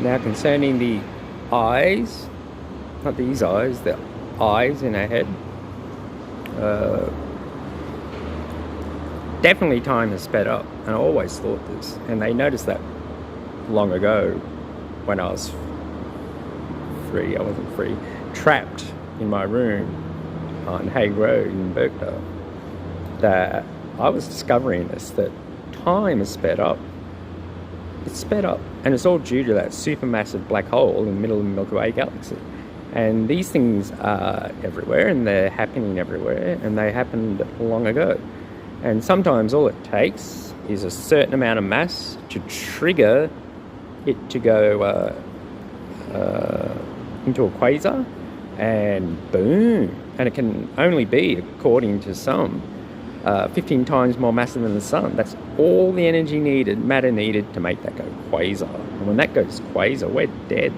Now concerning the eyes, not these eyes, the eyes in our head, definitely time has sped up, and I always thought this, and they noticed that long ago when I was trapped in my room on Hague Road in Birkdale, that I was discovering this, that time has sped up. It's sped up, and it's all due to that supermassive black hole in the middle of the Milky Way galaxy. And these things are everywhere, and they're happening everywhere, and they happened long ago. And sometimes all it takes is a certain amount of mass to trigger it to go into a quasar, and boom. And it can only be, according to some, 15 times more massive than the sun. That's all the energy needed, matter needed to make that go quasar. And when that goes quasar, we're dead.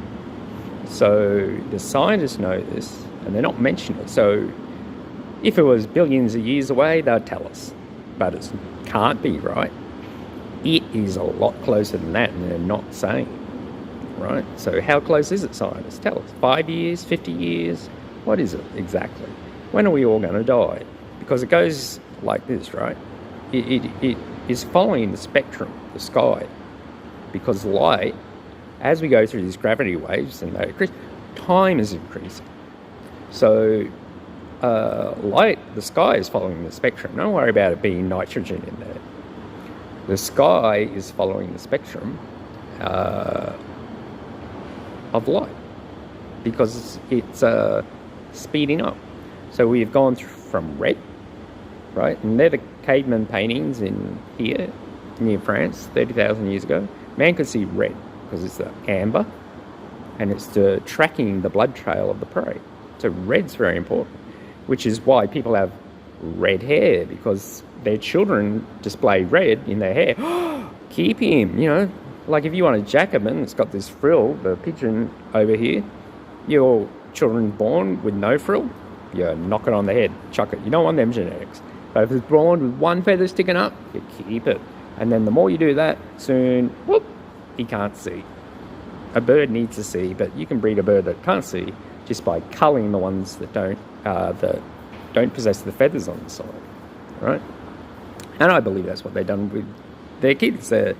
So the scientists know this, and they're not mentioning it. So if it was billions of years away, they'd tell us. But it can't be, right? It is a lot closer than that, and they're not saying, right? So how close is it, scientists? Tell us. 5 years, 50 years? What is it exactly? When are we all going to die? Because it goes like this, right? It is following the spectrum, the sky, because light, as we go through these gravity waves and they increase, time is increasing. So light, the sky is following the spectrum. Don't worry about it being nitrogen in there. The sky is following the spectrum of light because it's speeding up. So we've gone from red, right? And they're the caveman paintings in here, near France, 30,000 years ago. Man could see red because it's the amber, and it's the tracking the blood trail of the prey. So red's very important, which is why people have red hair, because their children display red in their hair. Keep him, you know. Like if you want a Jacobin that's got this frill, the pigeon over here, your children born with no frill, you knock it on the head, chuck it. You don't want them genetics. But if it's born with one feather sticking up, you keep it. And then the more you do that, soon, whoop, he can't see. A bird needs to see, but you can breed a bird that can't see just by culling the ones that don't possess the feathers on the side, right? And I believe that's what they've done with their kids. The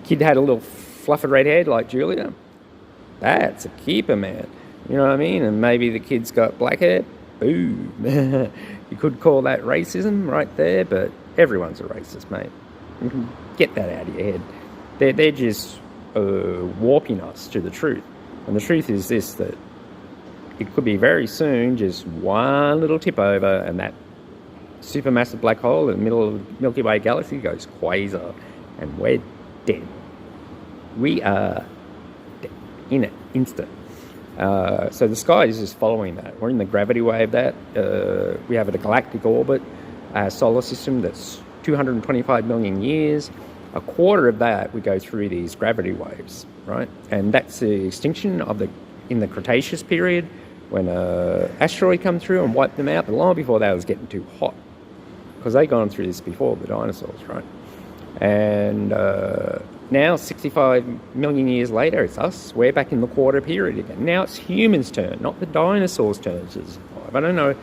kid had a little fluffy red head like Julia. That's a keeper, man. You know what I mean? And maybe the kid's got black hair. Boom. You could call that racism right there, but everyone's a racist, mate. You can get that out of your head. They're just warping us to the truth. And the truth is this, that it could be very soon just one little tip over and that supermassive black hole in the middle of the Milky Way galaxy goes quasar, and we're dead. We are dead in an instant. So the sky is just following that. We're in the gravity wave that. We have a galactic orbit, a solar system that's 225 million years. A quarter of that, we go through these gravity waves, right? And that's the extinction in the Cretaceous period, when an asteroid come through and wiped them out. But long before that, it was getting too hot, because they'd gone through this before, the dinosaurs, right? And now, 65 million years later, it's us. We're back in the quarter period again. Now it's humans' turn, not the dinosaurs' turn to survive. I don't know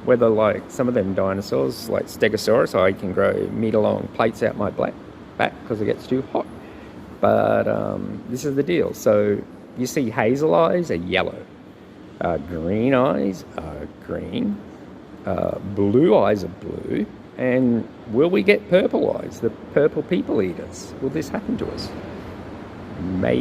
whether, like, some of them dinosaurs, like Stegosaurus, I can grow meter-long plates out my back because it gets too hot. But this is the deal. So you see hazel eyes are yellow. Green eyes are green. Blue eyes are blue. And will we get purple eyes, the purple people eaters? Will this happen to us? Maybe.